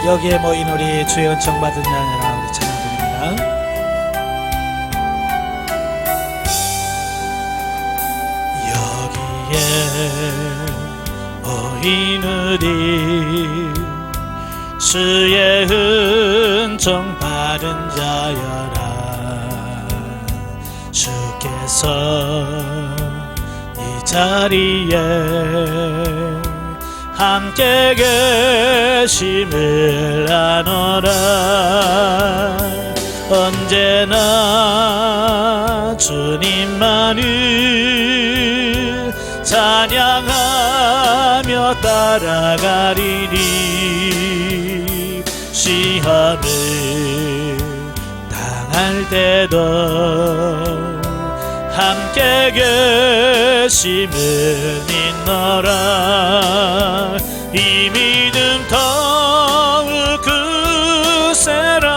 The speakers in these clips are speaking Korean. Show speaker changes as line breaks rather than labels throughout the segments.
여기에 모인 우리 주의 은총 받은 자녀라 우리 찬양드립니다. 여기에 모인 우리 주의 은총 받은 자여라. 주께서 이 자리에 함께 계심을 아노라. 언제나 주님만을 찬양하며 따라가리니 시험을 당할 때도 함께 계심을 믿노라. 이 믿음 더욱 굳세라.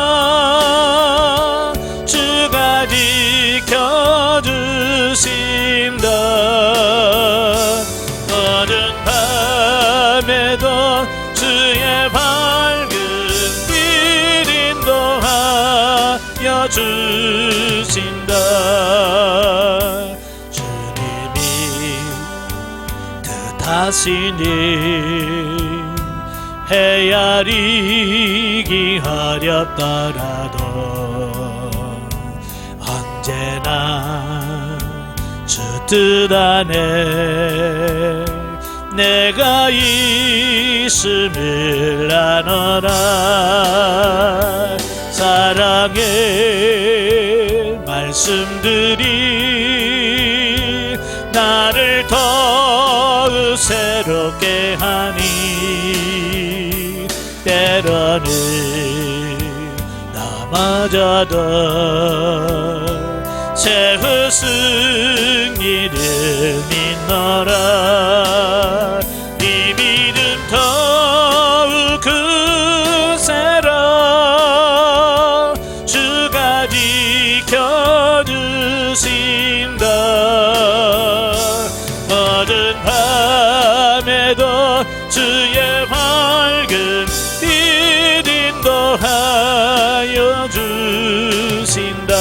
주가 지켜주신다. 어두운 밤에도 주의 밝은 빛 인도하여 주신다. 하시니 헤아리기 어렵더라도 언제나 주 뜻 안에 내가 있음을 아노라. 사랑의 말씀들이 나를 더욱 새롭게 하니 때로는 넘어져도 최후 승리를 믿노라. 이 믿음 더욱 굳세라. 주가 지켜주신다. 어두운 밤에도 주의 밝은 빛 인도하여 주신다.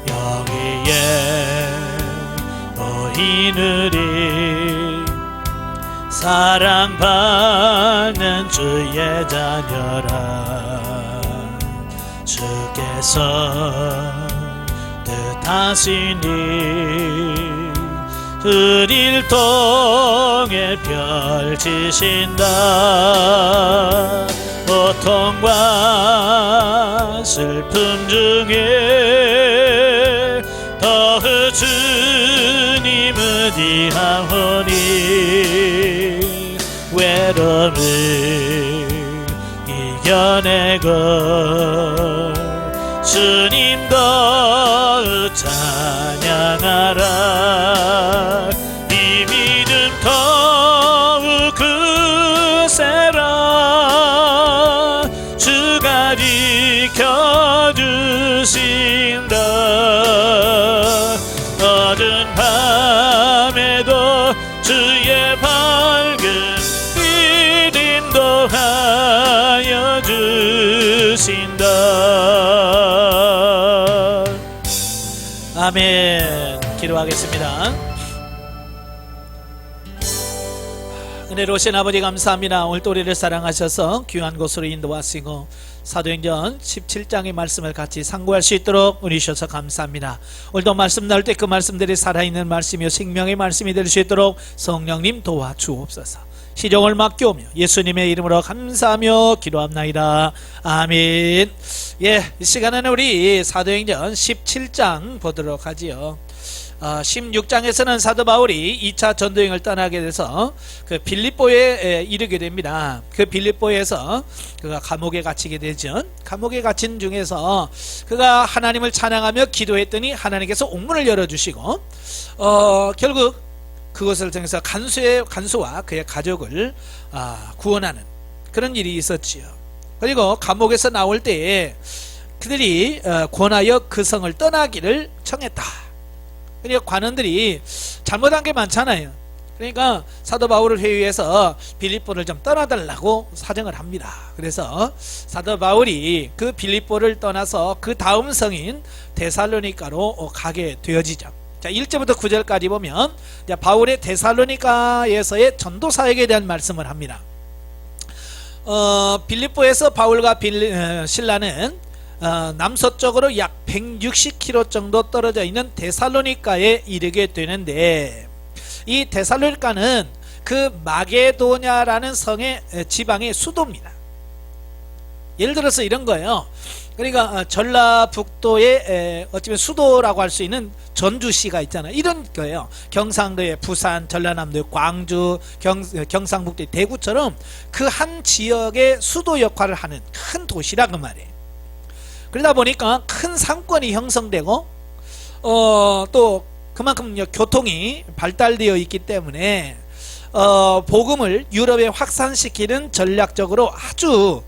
여기에 모이느리 사랑받는 주의 자녀라. 주께서 뜻하시니 그일 통해 펼치신다. 고통과 슬픔 중에 더욱 주님 의지하오니 외로움을 이겨내고 주님 더 찬양하라. 이 믿음 더욱 굳세라. 주가 지켜주신다. 어두운 밤에도 주의 밝은 빛 인도하여 주신다. 아멘. 기도하겠습니다. 은혜로우신 아버지 감사합니다. 오늘도 우리를 사랑하셔서 귀한 곳으로 인도하시고 사도행전 17장의 말씀을 같이 상고할 수 있도록 우리 주셔서 감사합니다. 오늘도 말씀 나올 때 그 말씀들이 살아있는 말씀이요 생명의 말씀이 될 수 있도록 성령님 도와주옵소서. 시종을 맡겨오며 예수님의 이름으로 감사하며 기도합나이다. 아멘. 이 시간에는 우리 사도행전 17장 보도록 하지요. 16장에서는 사도 바울이 2차 전도행을 떠나게 돼서 그 빌립보에 이르게 됩니다. 그 빌립보에서 그가 감옥에 갇히게 되죠. 감옥에 갇힌 중에서 그가 하나님을 찬양하며 기도했더니 하나님께서 옥문을 열어주시고 결국 그것을 통해서 간수와 그의 가족을 구원하는 그런 일이 있었지요. 그리고 감옥에서 나올 때에 그들이 권하여 그 성을 떠나기를 청했다. 그리고 관원들이 잘못한 게 많잖아요. 그러니까 사도 바울을 회유해서 빌립보를 좀 떠나달라고 사정을 합니다. 그래서 사도 바울이 그 빌립보를 떠나서 그 다음 성인 데살로니가로 가게 되어지죠. 자, 1절부터 9절까지 보면 바울의 데살로니가에서의 전도 사역에 대한 말씀을 합니다. 빌립보에서 바울과 실라는 남서쪽으로 약 160km 정도 떨어져 있는 데살로니가에 이르게 되는데, 이 데살로니가는 그 마게도냐라는 성의 지방의 수도입니다. 예를 들어서 이런 거예요. 그러니까 전라북도의 어쩌면 수도라고 할 수 있는 전주시가 있잖아요. 이런 거예요. 경상도의 부산, 전라남도의 광주, 경상북도의 대구처럼 그 한 지역의 수도 역할을 하는 큰 도시라 그 말이에요. 그러다 보니까 큰 상권이 형성되고 또 그만큼 교통이 발달되어 있기 때문에 복음을 유럽에 확산시키는 전략적으로 아주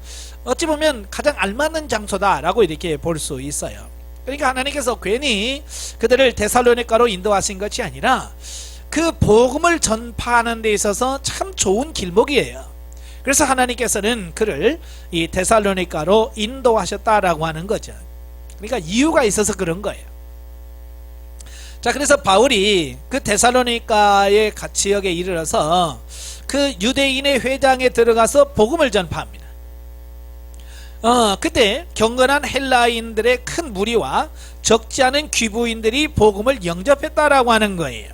어찌 보면 가장 알맞는 장소다라고 이렇게 볼 수 있어요. 그러니까 하나님께서 괜히 그들을 데살로니가로 인도하신 것이 아니라 그 복음을 전파하는 데 있어서 참 좋은 길목이에요. 그래서 하나님께서는 그를 이 데살로니가로 인도하셨다라고 하는 거죠. 그러니까 이유가 있어서 그런 거예요. 자, 그래서 바울이 그 데살로니가의 지역에 이르러서 그 유대인의 회당에 들어가서 복음을 전파합니다. 그때 경건한 헬라인들의 큰 무리와 적지 않은 귀부인들이 복음을 영접했다라고 하는 거예요.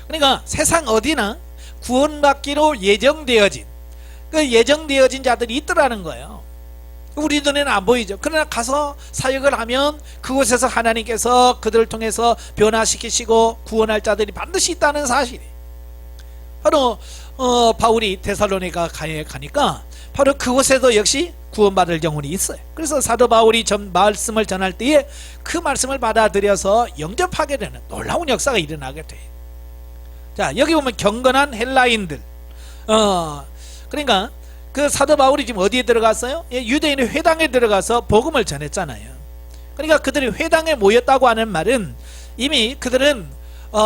그러니까 세상 어디나 구원받기로 예정되어진 자들이 있더라는 거예요. 우리 눈에는 안 보이죠. 그러나 가서 사역을 하면 그곳에서 하나님께서 그들을 통해서 변화시키시고 구원할 자들이 반드시 있다는 사실이, 바로 바울이 데살로니가에 가니까 바로 그곳에도 역시 구원받을 영혼이 있어요. 그래서 사도 바울이 말씀을 전할 때에 그 말씀을 받아들여서 영접하게 되는 놀라운 역사가 일어나게 돼요. 자, 여기 보면 경건한 헬라인들, 그러니까 그 사도 바울이 지금 어디에 들어갔어요? 유대인의 회당에 들어가서 복음을 전했잖아요. 그러니까 그들이 회당에 모였다고 하는 말은 이미 그들은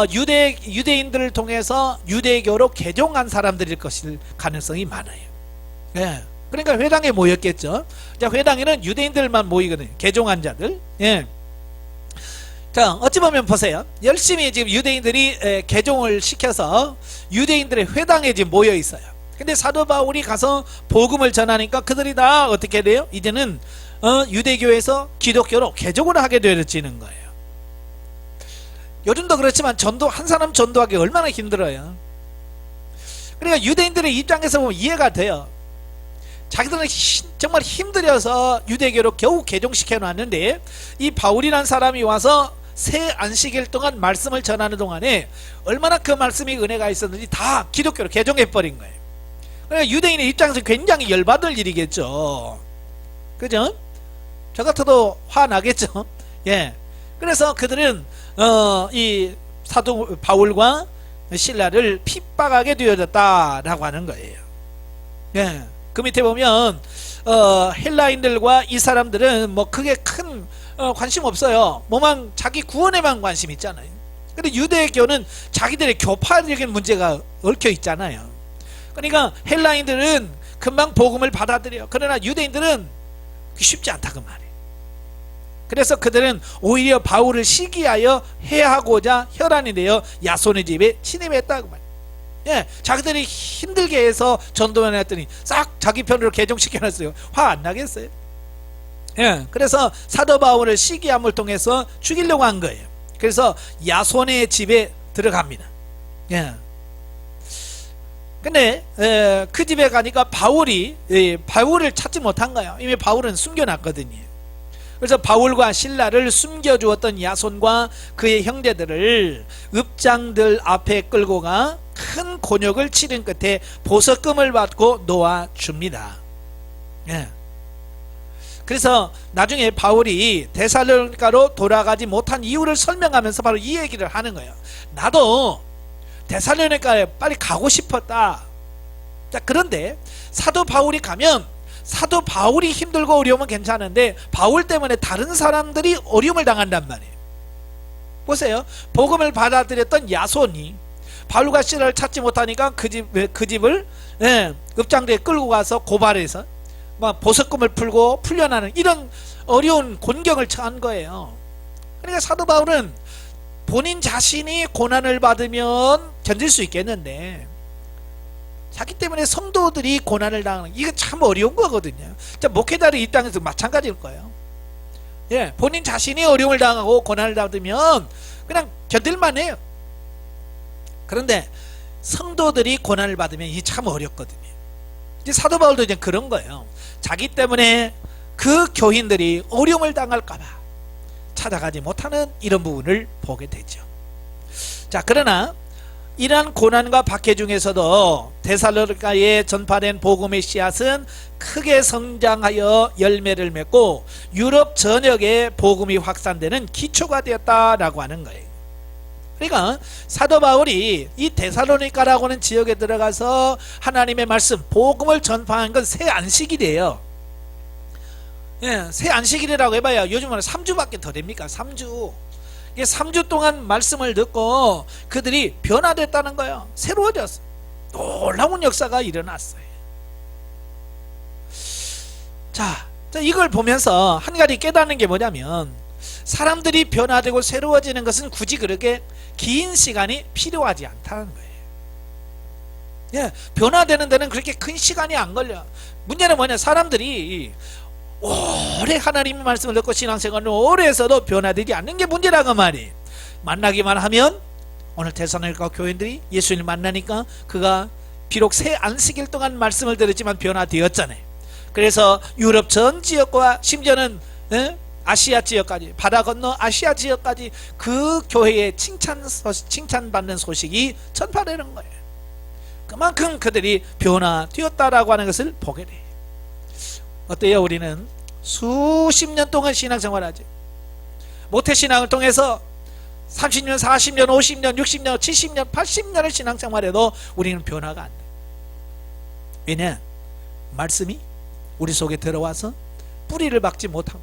유대인들을 통해서 유대교로 개종한 사람들일 것일 가능성이 많아요. 예. 그러니까 회당에 모였겠죠. 자, 회당에는 유대인들만 모이거든요. 개종한 자들. 예. 자, 어찌 보면 보세요. 열심히 지금 유대인들이 개종을 시켜서 유대인들의 회당에 지금 모여 있어요. 근데 사도 바울이 가서 복음을 전하니까 그들이 다 어떻게 돼요? 이제는 유대교에서 기독교로 개종을 하게 되어지는 거예요. 요즘도 그렇지만 한 사람 전도하기 얼마나 힘들어요. 그러니까 유대인들의 입장에서 보면 이해가 돼요. 자기들은 정말 힘들어서 유대교로 겨우 개종시켜 놨는데 이 바울이라는 사람이 와서 새 안식일 동안 말씀을 전하는 동안에 얼마나 그 말씀이 은혜가 있었는지 다 기독교로 개종해버린 거예요. 그러니까 유대인의 입장에서 굉장히 열받을 일이겠죠. 그죠? 저 같아도 화나겠죠. 예. 그래서 그들은 이 사도 바울과 실라를 핍박하게 되어졌다라고 하는 거예요. 예. 그 밑에 보면 헬라인들과 이 사람들은 뭐 크게 큰 관심 없어요. 뭐만 자기 구원에만 관심 있잖아요. 근데 유대교는 자기들의 교파적인 문제가 얽혀 있잖아요. 그러니까 헬라인들은 금방 복음을 받아들여요. 그러나 유대인들은 쉽지 않다 그 말이에요. 그래서 그들은 오히려 바울을 시기하여 해하고자 혈안이 되어 야손의 집에 침입했다 그 말이에요. 예, 자기들이 힘들게 해서 전도만 했더니 싹 자기 편으로 개종시켜놨어요. 화 안 나겠어요? 예, 그래서 사도 바울을 시기함을 통해서 죽이려고 한 거예요. 그래서 야손의 집에 들어갑니다. 예. 근데 그 집에 가니까 바울을 찾지 못한 거예요. 이미 바울은 숨겨놨거든요. 그래서 바울과 실라를 숨겨주었던 야손과 그의 형제들을 읍장들 앞에 끌고 가 큰 곤욕을 치른 끝에 보석금을 받고 놓아줍니다. 예. 그래서 나중에 바울이 데살로니가로 돌아가지 못한 이유를 설명하면서 바로 이 얘기를 하는 거예요. 나도 데살로니가에 빨리 가고 싶었다. 자, 그런데 사도 바울이 가면 사도 바울이 힘들고 어려우면 괜찮은데 바울 때문에 다른 사람들이 어려움을 당한단 말이에요. 보세요. 복음을 받아들였던 야손이 바울과 시라를 찾지 못하니까 그 집을 읍장대에 끌고 가서 고발해서 막 보석금을 풀고 풀려나는 이런 어려운 곤경을 처한 거예요. 그러니까 사도 바울은 본인 자신이 고난을 받으면 견딜 수 있겠는데 자기 때문에 성도들이 고난을 당하는 이거 참 어려운 거거든요. 목회자를 이 땅에서 마찬가지일 거예요. 본인 자신이 어려움을 당하고 고난을 받으면 그냥 견딜만 해요. 그런데 성도들이 고난을 받으면 이게 참 어렵거든요. 이제 사도 바울도 이제 그런 거예요. 자기 때문에 그 교인들이 어려움을 당할까봐 찾아가지 못하는 이런 부분을 보게 되죠. 자, 그러나 이러한 고난과 박해 중에서도 데살로니가에 전파된 복음의 씨앗은 크게 성장하여 열매를 맺고 유럽 전역에 복음이 확산되는 기초가 되었다라고 하는 거예요. 그러니까 사도 바울이 이 데살로니가라고 하는 지역에 들어가서 하나님의 말씀, 복음을 전파한 건 새 안식일이에요. 새 안식일이라고 해봐야 요즘은 3주밖에 더 됩니까? 3주. 3주 동안 말씀을 듣고 그들이 변화됐다는 거예요. 새로워졌어요. 놀라운 역사가 일어났어요. 자, 이걸 보면서 한 가지 깨닫는 게 뭐냐면 사람들이 변화되고 새로워지는 것은 굳이 그렇게 긴 시간이 필요하지 않다는 거예요. 변화되는 데는 그렇게 큰 시간이 안 걸려. 문제는 뭐냐, 사람들이 오래 하나님의 말씀을 듣고 신앙생활을 오래 해서도 변화되지 않는 게 문제라고 말이. 만나기만 하면 오늘 데살로니가 교인들이 예수님을 만나니까 그가 비록 새 안식일 동안 말씀을 들었지만 변화되었잖아요. 그래서 유럽 전 지역과 심지어는 아시아 지역까지, 바다 건너 아시아 지역까지 그 교회의 칭찬받는 소식이 전파되는 거예요. 그만큼 그들이 변화되었다라고 하는 것을 보게 돼요. 어때요? 우리는 수십 년 동안 신앙생활하지. 모태신앙을 통해서 30년, 40년, 50년, 60년, 70년, 80년을 신앙생활해도 우리는 변화가 안 돼. 왜냐? 말씀이 우리 속에 들어와서 뿌리를 박지 못하고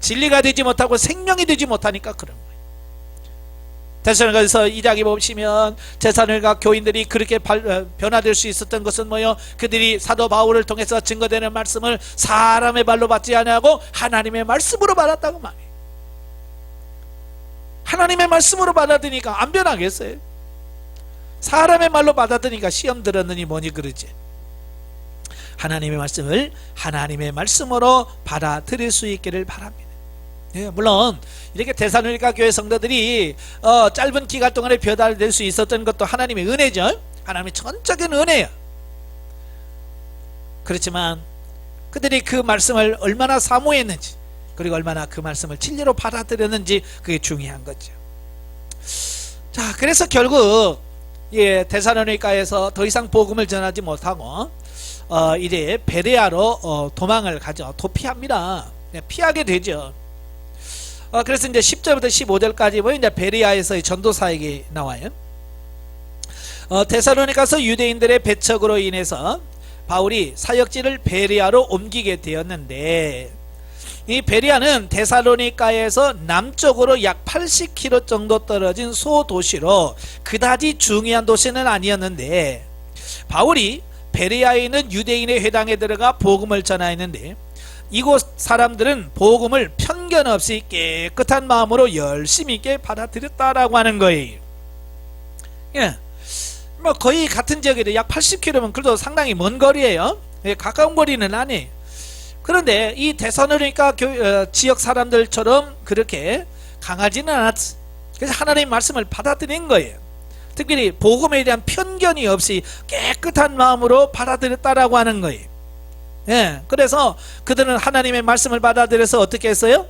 진리가 되지 못하고 생명이 되지 못하니까 그런 거예요. 데살로니가에서 2장에 보시면 데살로니가 교인들이 그렇게 변화될 수 있었던 것은 뭐요? 그들이 사도 바울을 통해서 증거되는 말씀을 사람의 말로 받지 아니하고 하나님의 말씀으로 받았다고 말해요. 하나님의 말씀으로 받아들이니까 안 변하겠어요? 사람의 말로 받아들이니까 시험 들었느니 뭐니 그러지. 하나님의 말씀을 하나님의 말씀으로 받아들일 수 있기를 바랍니다. 물론 이렇게 데살로니가 교회 성도들이 짧은 기간 동안에 변화될 수 있었던 것도 하나님의 은혜죠. 하나님의 전적인 은혜예요. 그렇지만 그들이 그 말씀을 얼마나 사모했는지, 그리고 얼마나 그 말씀을 진리로 받아들였는지, 그게 중요한 거죠. 자, 그래서 결국 데살로니가에서 더 이상 복음을 전하지 못하고 이제 베레아로 도망을 가죠. 도피합니다. 피하게 되죠. 그래서 이제 10절부터 15절까지 보면 이제 베레아에서의 전도 사역이 나와요. 데살로니가서 유대인들의 배척으로 인해서 바울이 사역지를 베레아로 옮기게 되었는데, 이 베레아는 데살로니가에서 남쪽으로 약 80km 정도 떨어진 소도시로 그다지 중요한 도시는 아니었는데, 바울이 베레아에 있는 유대인의 회당에 들어가 복음을 전하였는데, 이곳 사람들은 복음을 편견 없이 깨끗한 마음으로 열심히 있게 받아들였다라고 하는 거예요. 뭐 거의 같은 지역이래. 약 80km면 그래도 상당히 먼 거리예요. 가까운 거리는 아니에요. 그런데 이 데살로니가 지역 사람들처럼 그렇게 강하지는 않았어. 그래서 하나님의 말씀을 받아들인 거예요. 특별히 복음에 대한 편견이 없이 깨끗한 마음으로 받아들였다라고 하는 거예요. 그래서 그들은 하나님의 말씀을 받아들여서 어떻게 했어요?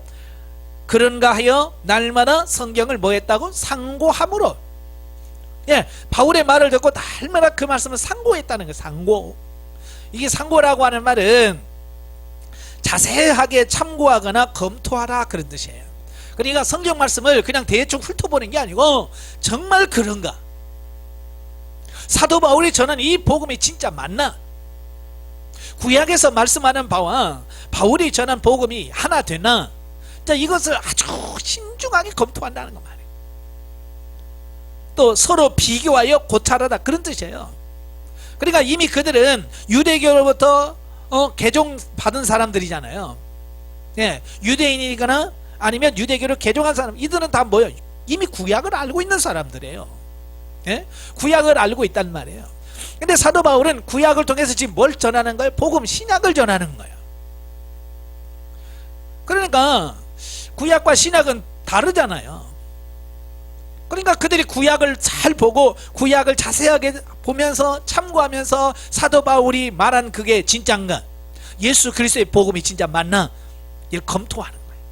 그런가 하여 날마다 성경을 뭐 했다고? 상고함으로. 바울의 말을 듣고 날마다 그 말씀을 상고했다는 거예요. 상고. 이게 상고라고 하는 말은 자세하게 참고하거나 검토하라, 그런 뜻이에요. 그러니까 성경 말씀을 그냥 대충 훑어보는 게 아니고 정말 그런가? 사도 바울이 전한 이 복음이 진짜 맞나? 구약에서 말씀하는 바와 바울이 전한 복음이 하나 되나? 자, 이것을 아주 신중하게 검토한다는 거 말이에요. 또 서로 비교하여 고찰하다, 그런 뜻이에요. 그러니까 이미 그들은 유대교로부터 개종 받은 사람들이잖아요. 예, 유대인이거나 아니면 유대교를 개종한 사람, 이들은 다 뭐예요? 이미 구약을 알고 있는 사람들이에요. 예? 구약을 알고 있단 말이에요. 근데 사도 바울은 구약을 통해서 지금 뭘 전하는 거예요? 복음, 신약을 전하는 거예요. 그러니까 구약과 신약은 다르잖아요. 그러니까 그들이 구약을 잘 보고 구약을 자세하게 보면서 참고하면서 사도 바울이 말한 그게 진짜인가, 예수 그리스도의 복음이 진짜 맞나, 이걸 검토하는 거예요.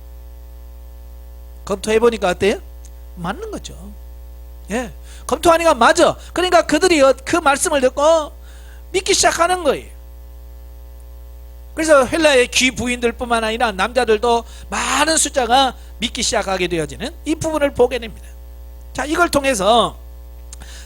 검토해보니까 어때요? 맞는 거죠. 예, 검토하니까 맞아. 그러니까 그들이 그 말씀을 듣고 믿기 시작하는 거예요. 그래서 헬라의 귀부인들 뿐만 아니라 남자들도 많은 숫자가 믿기 시작하게 되어지는 이 부분을 보게 됩니다. 자, 이걸 통해서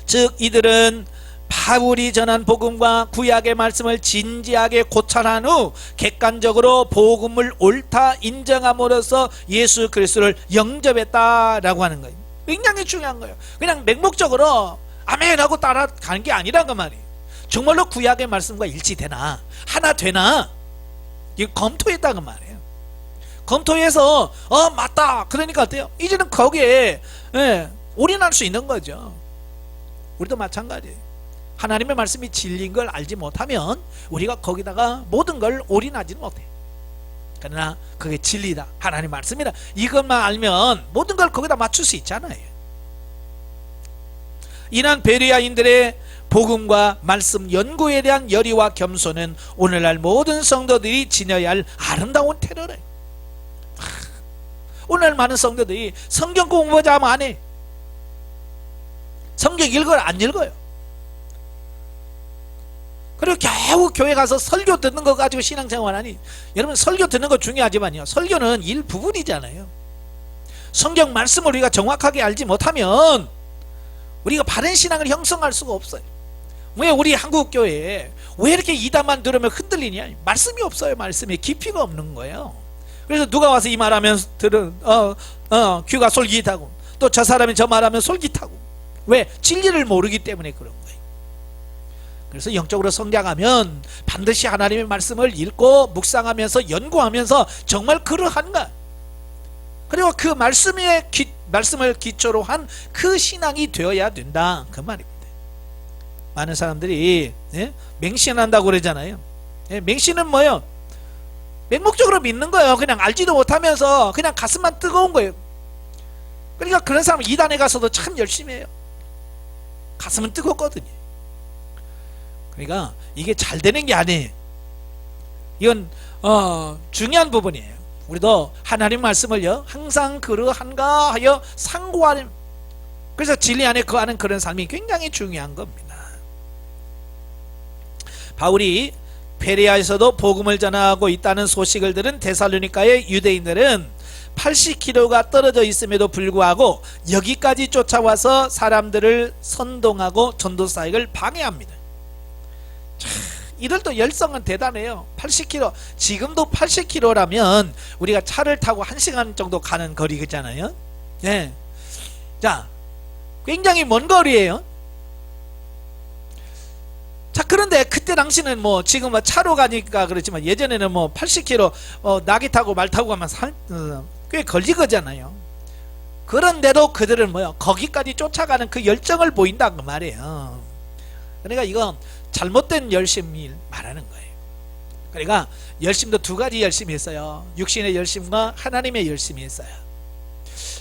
즉 이들은 바울이 전한 복음과 구약의 말씀을 진지하게 고찰한 후 객관적으로 복음을 옳다 인정함으로써 예수 그리스도를 영접했다라고 하는 거예요. 굉장히 중요한 거예요. 그냥 맹목적으로 아멘 하고 따라가는 게 아니란 그 말이에요. 정말로 구약의 말씀과 일치되나, 하나 되나, 이거 검토했다는 말이에요. 검토해서 맞다, 그러니까 어때요? 이제는 거기에 올인할 수 있는 거죠. 우리도 마찬가지예요. 하나님의 말씀이 진리인 걸 알지 못하면 우리가 거기다가 모든 걸 올인하지는 못해요. 그러나 그게 진리다, 하나님 말씀이다, 이것만 알면 모든 걸 거기다 맞출 수 있잖아요. 이런 베레아인들의 복음과 말씀 연구에 대한 열의와 겸손은 오늘날 모든 성도들이 지녀야 할 아름다운 테러래. 오늘날 많은 성도들이 성경 공부하자 하면 안 해. 성경 읽어요, 안 읽어요. 그리고 겨우 교회 가서 설교 듣는 거 가지고 신앙생활 하니, 여러분 설교 듣는 거 중요하지만요, 설교는 일부분이잖아요. 성경 말씀을 우리가 정확하게 알지 못하면 우리가 바른 신앙을 형성할 수가 없어요. 왜 우리 한국교회에 왜 이렇게 이단만 들으면 흔들리냐? 말씀이 없어요. 말씀에 깊이가 없는 거예요. 그래서 누가 와서 이 말하면 귀가 솔깃하고, 또 저 사람이 저 말하면 솔깃하고, 왜? 진리를 모르기 때문에 그런 거예요. 그래서 영적으로 성장하면 반드시 하나님의 말씀을 읽고 묵상하면서 연구하면서 정말 그러한가, 그리고 그 말씀을 기초로 한 그 신앙이 되어야 된다, 그 말입니다. 많은 사람들이 맹신한다고 그러잖아요. 맹신은 뭐예요? 맹목적으로 믿는 거예요. 그냥 알지도 못하면서 그냥 가슴만 뜨거운 거예요. 그러니까 그런 사람은 이단에 가서도 참 열심히 해요. 가슴은 뜨겁거든요. 그러니까 이게 잘 되는 게 아니에요. 이건 중요한 부분이에요. 우리도 하나님 말씀을요 항상 그러한가 하여 상고하는, 그래서 진리 안에 거하는 그런 삶이 굉장히 중요한 겁니다. 바울이 베레아에서도 복음을 전하고 있다는 소식을 들은 데살로니가의 유대인들은 80km가 떨어져 있음에도 불구하고 여기까지 쫓아와서 사람들을 선동하고 전도 사역을 방해합니다. 이들도 열성은 대단해요. 80km, 지금도 80km라면 우리가 차를 타고 1시간 정도 가는 거리잖아요. 예. 자, 굉장히 먼 거리예요. 자, 그런데 그때 당시는 뭐 지금 뭐 차로 가니까 그렇지만 예전에는 뭐 80km 낙이 타고 말 타고 가면 꽤 걸리거잖아요. 그런데도 그들은 뭐요? 거기까지 쫓아가는 그 열정을 보인다 그 말이에요. 그러니까 이건 잘못된 열심을 말하는 거예요. 그러니까 열심도 두 가지 열심이 있어요. 육신의 열심과 하나님의 열심이 있어요.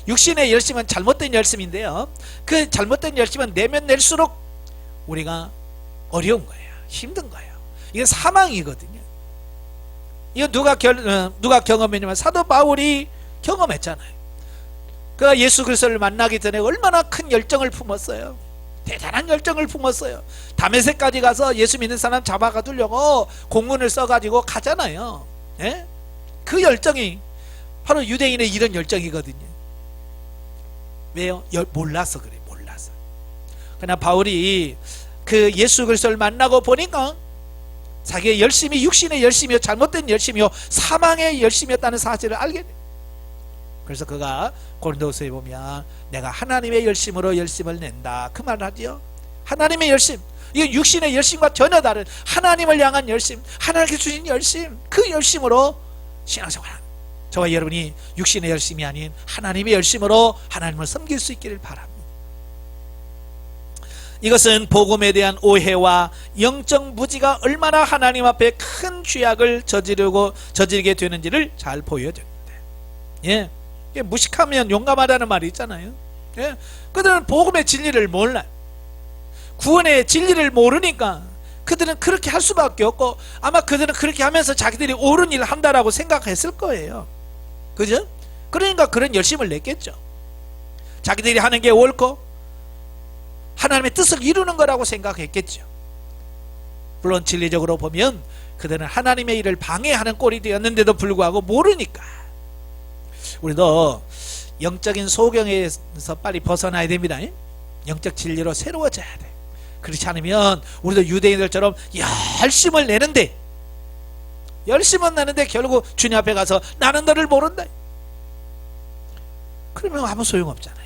육신의 열심은 잘못된 열심인데요, 그 잘못된 열심은 내면 낼수록 우리가 어려운 거예요. 힘든 거예요. 이건 사망이거든요. 이거 누가 경험했냐면 사도 바울이 경험했잖아요. 그가 예수 그리스도를 만나기 전에 얼마나 큰 열정을 품었어요. 대단한 열정을 품었어요. 다메섹까지 가서 예수 믿는 사람 잡아가두려고 공문을 써가지고 가잖아요. 예? 그 열정이 바로 유대인의 이런 열정이거든요. 왜요? 몰라서 그래. 몰라서. 그러나 바울이 그 예수 그리스도를 만나고 보니까 자기의 열심이 육신의 열심이요, 잘못된 열심이요, 사망의 열심이었다는 사실을 알게 돼. 그래서 그가 고린도서에 보면 내가 하나님의 열심으로 열심을 낸다 그 말을 하지요. 하나님의 열심, 이건 육신의 열심과 전혀 다른 하나님을 향한 열심, 하나님께 주신 열심, 그 열심으로 신앙생활, 저와 여러분이 육신의 열심이 아닌 하나님의 열심으로 하나님을 섬길 수 있기를 바랍니다. 이것은 복음에 대한 오해와 영적 무지가 얼마나 하나님 앞에 큰 죄악을 저지르게 되는지를 잘 보여줍니다. 예, 무식하면 용감하다는 말이 있잖아요. 예, 그들은 복음의 진리를 몰라요. 구원의 진리를 모르니까 그들은 그렇게 할 수밖에 없고, 아마 그들은 그렇게 하면서 자기들이 옳은 일을 한다라고 생각했을 거예요. 그죠? 그러니까 그런 열심을 냈겠죠. 자기들이 하는 게 옳고 하나님의 뜻을 이루는 거라고 생각했겠죠. 물론 진리적으로 보면 그들은 하나님의 일을 방해하는 꼴이 되었는데도 불구하고 모르니까. 우리도 영적인 소경에서 빨리 벗어나야 됩니다. 영적 진리로 새로워져야 돼. 그렇지 않으면 우리도 유대인들처럼 열심을 내는데, 열심은 내는데 결국 주님 앞에 가서 나는 너를 모른다, 그러면 아무 소용없잖아요.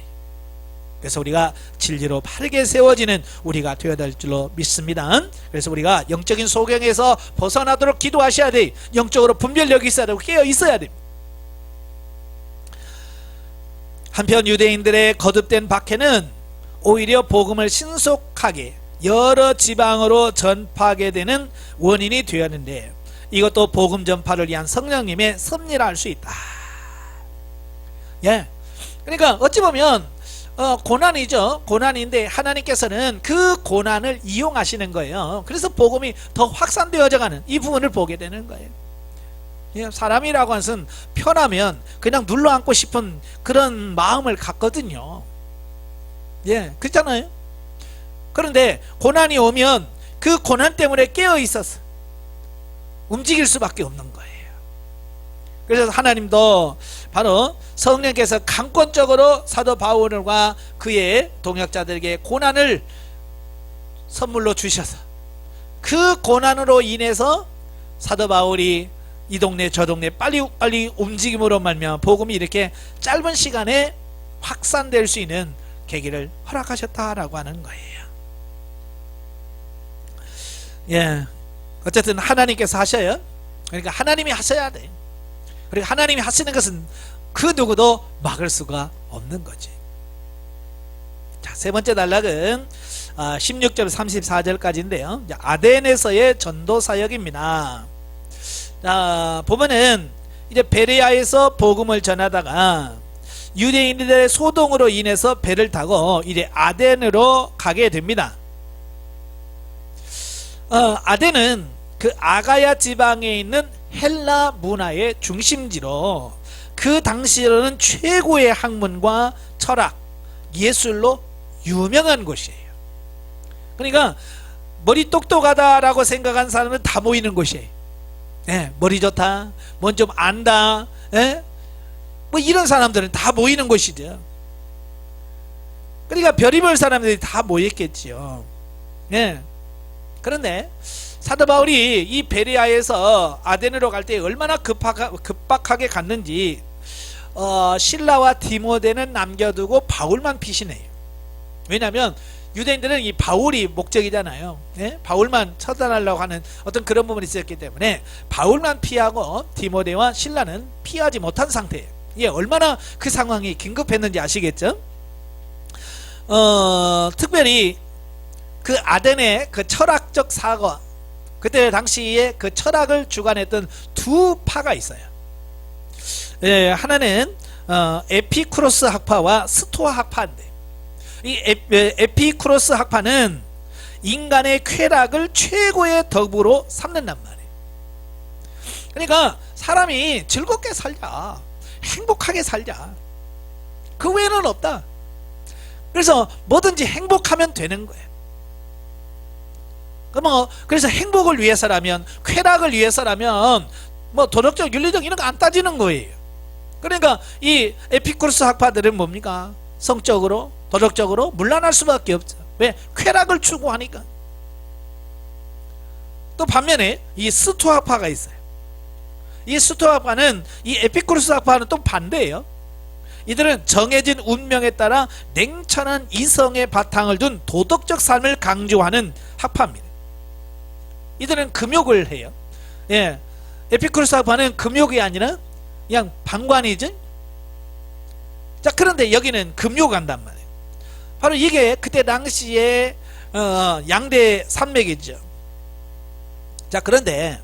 그래서 우리가 진리로 바르게 세워지는 우리가 되어야 될 줄로 믿습니다. 그래서 우리가 영적인 소경에서 벗어나도록 기도하셔야 돼. 영적으로 분별력이 있어야 되고 깨어 있어야 됩니다. 한편 유대인들의 거듭된 박해는 오히려 복음을 신속하게 여러 지방으로 전파하게 되는 원인이 되었는데, 이것도 복음 전파를 위한 성령님의 섭리라 할 수 있다. 예, 그러니까 어찌 보면 고난이죠. 고난인데 하나님께서는 그 고난을 이용하시는 거예요. 그래서 복음이 더 확산되어져 가는 이 부분을 보게 되는 거예요. 예, 사람이라고 하는 것은 편하면 그냥 눌러앉고 싶은 그런 마음을 갖거든요. 예, 그렇잖아요. 그런데 고난이 오면 그 고난 때문에 깨어 있어서 움직일 수밖에 없는 거예요. 그래서 하나님도 바로 성령께서 강권적으로 사도 바울과 그의 동역자들에게 고난을 선물로 주셔서 그 고난으로 인해서 사도 바울이 이 동네 저 동네 빨리 움직임으로 말미암아 복음이 이렇게 짧은 시간에 확산될 수 있는 계기를 허락하셨다라고 하는 거예요. 예, 어쨌든 하나님께서 하셔요. 그러니까 하나님이 하셔야 돼. 그리고 하나님이 하시는 것은 그 누구도 막을 수가 없는 거지. 자, 세 번째 단락은 16절 34절까지인데요 아덴에서의 전도 사역입니다. 자, 보면은 이제 베레아에서 복음을 전하다가 유대인들의 소동으로 인해서 배를 타고 이제 아덴으로 가게 됩니다. 아덴은 그 아가야 지방에 있는 헬라 문화의 중심지로 그 당시로는 최고의 학문과 철학, 예술로 유명한 곳이에요. 그러니까 머리 똑똑하다라고 생각한 사람은 다 모이는 곳이에요. 예, 머리 좋다, 뭔 좀 안다, 예? 뭐 이런 사람들은 다 모이는 곳이죠. 그러니까 별의별 사람들이 다 모였겠지요. 예. 그런데 사도 바울이 이 베레아에서 아덴으로 갈 때 얼마나 급박하게 갔는지 실라와 디모데는 남겨두고 바울만 피신해요. 왜냐하면 유대인들은 이 바울이 목적이잖아요. 예? 바울만 처단하려고 하는 어떤 그런 부분이 있었기 때문에 바울만 피하고 디모데와 실라는 피하지 못한 상태예요. 이게 얼마나 그 상황이 긴급했는지 아시겠죠? 특별히 그 아덴의 그 철학적 사과, 그때 당시에 그 철학을 주관했던 두 파가 있어요. 예, 하나는 에피쿠로스 학파와 스토아 학파인데, 이 에피쿠로스 학파는 인간의 쾌락을 최고의 덕으로 삼는단 말이에요. 그러니까 사람이 즐겁게 살자, 행복하게 살자, 그 외에는 없다. 그래서 뭐든지 행복하면 되는 거예요. 그래서 행복을 위해서라면, 쾌락을 위해서라면 뭐 도덕적, 윤리적 이런 거 안 따지는 거예요. 그러니까 이 에피쿠로스 학파들은 뭡니까? 성적으로, 도덕적으로 문란할 수밖에 없죠. 왜? 쾌락을 추구하니까. 또 반면에 이 스토아파가 있어요. 이 스토아파는 이 에피쿠로스 학파는 또 반대예요. 이들은 정해진 운명에 따라 냉철한 이성의 바탕을 둔 도덕적 삶을 강조하는 학파입니다. 이들은 금욕을 해요. 예, 에피쿠로스 학파는 금욕이 아니라 그냥 방관이죠. 자, 그런데 여기는 금욕한단 말이에요. 바로 이게 그때 당시에 양대 산맥이죠. 자, 그런데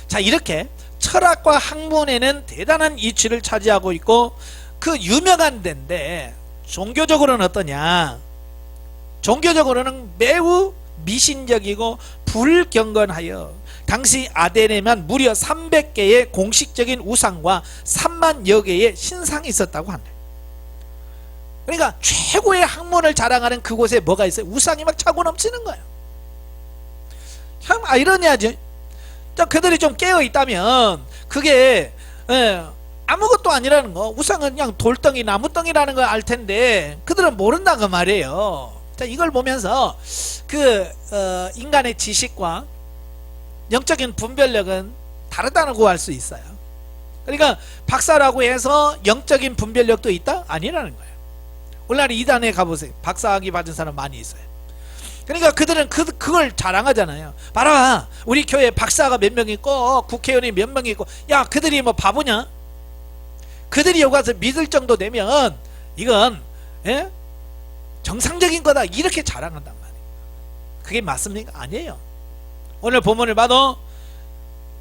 자, 이렇게 철학과 학문에는 대단한 이치를 차지하고 있고 그 유명한 데인데 종교적으로는 어떠냐? 종교적으로는 매우 미신적이고 불경건하여 당시 아테네만 무려 300개의 공식적인 우상과 3만여 개의 신상이 있었다고 한다. 그러니까 최고의 학문을 자랑하는 그곳에 뭐가 있어요? 우상이 막 차고 넘치는 거예요. 참 아이러니하죠. 그들이 좀 깨어 있다면 그게 아무것도 아니라는 거, 우상은 그냥 돌덩이 나무덩이라는 걸 알 텐데 그들은 모른다 그 말이에요. 자, 이걸 보면서 인간의 지식과 영적인 분별력은 다르다는 구할 수 있어요. 그러니까 박사라고 해서 영적인 분별력도 있다? 아니라는 거예요. 오늘날 이단에 가보세요. 박사학위 받은 사람 많이 있어요. 그러니까 그들은 그걸 자랑하잖아요. 봐라, 우리 교회에 박사가 몇 명 있고 국회의원이 몇 명 있고. 야, 그들이 뭐 바보냐? 그들이 여기 와서 믿을 정도 되면 이건 정상적인 거다, 이렇게 자랑한단 말이에요. 그게 맞습니까? 아니에요. 오늘 본문을 봐도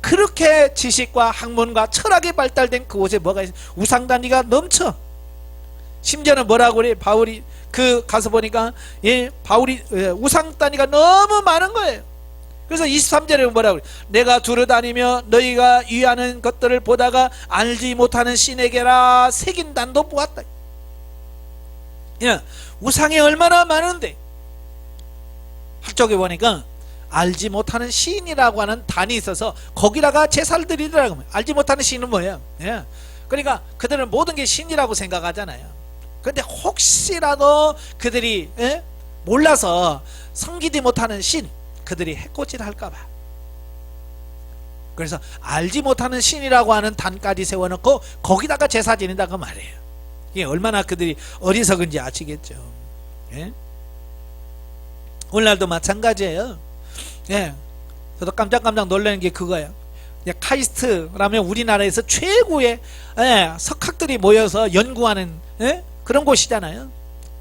그렇게 지식과 학문과 철학이 발달된 그곳에 뭐가 있어? 우상단위가 넘쳐. 심지어는 뭐라고 그래? 바울이 가서 보니까 바울이 우상단위가 너무 많은 거예요. 그래서 23절에 뭐라고 그래? 내가 두루다니며 너희가 위하는 것들을 보다가 알지 못하는 신에게라 새긴 단도 보았다. 우상이 얼마나 많은데 한쪽에 보니까 알지 못하는 신이라고 하는 단이 있어서 거기다가 제사를 드리더라고요. 알지 못하는 신은 뭐예요? 그러니까 그들은 모든 게 신이라고 생각하잖아요. 그런데 혹시라도 그들이 몰라서 섬기지 못하는 신, 그들이 해코지를 할까봐, 그래서 알지 못하는 신이라고 하는 단까지 세워놓고 거기다가 제사 지낸다 그 말이에요. 이게 얼마나 그들이 어리석은지 아시겠죠. 오늘날도 마찬가지예요. 저도 깜짝깜짝 놀라는 게 그거예요. 카이스트라면 우리나라에서 최고의 석학들이 모여서 연구하는 그런 곳이잖아요.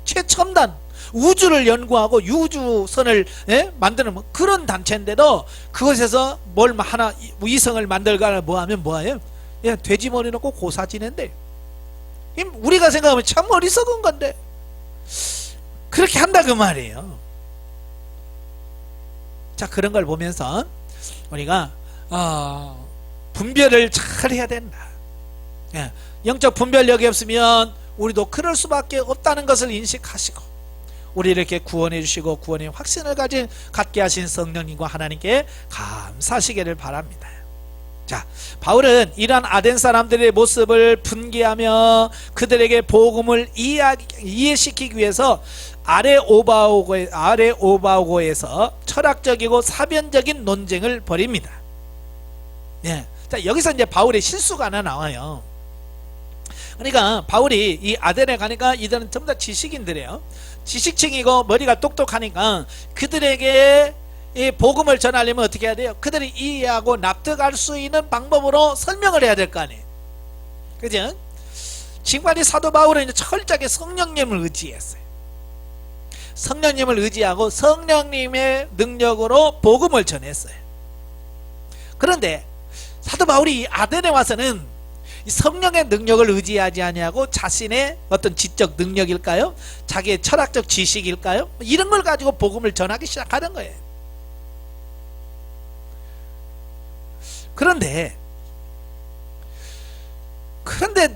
최첨단 우주를 연구하고 우주선을 만드는 그런 단체인데도 그곳에서 뭘 하나 위성을 만들거나 뭐하면 뭐예요? 돼지 머리 놓고 고사 지낸대. 우리가 생각하면 참 어리석은 건데 그렇게 한다 그 말이에요. 자, 그런 걸 보면서 우리가 분별을 잘 해야 된다. 영적 분별력이 없으면 우리도 그럴 수밖에 없다는 것을 인식하시고 우리를 이렇게 구원해 주시고 구원의 확신을 갖게 하신 성령님과 하나님께 감사하시기를 바랍니다. 자, 바울은 이러한 아덴 사람들의 모습을 분개하며 그들에게 복음을 이해시키기 위해서 아레오바고에서 철학적이고 사변적인 논쟁을 벌입니다. 자, 여기서 이제 바울의 실수가 하나 나와요. 그러니까 바울이 이 아덴에 가니까 이들은 전부 다 지식인들이에요. 지식층이고 머리가 똑똑하니까 그들에게 이 복음을 전하려면 어떻게 해야 돼요? 그들이 이해하고 납득할 수 있는 방법으로 설명을 해야 될 거 아니에요. 그죠? 지금까지 사도 바울은 이제 철저하게 성령님을 의지했어요. 성령님을 의지하고 성령님의 능력으로 복음을 전했어요. 그런데 사도 바울이 아덴에 와서는 성령의 능력을 의지하지 아니하고 자신의 어떤 지적 능력일까요? 자기의 철학적 지식일까요? 이런 걸 가지고 복음을 전하기 시작하는 거예요. 그런데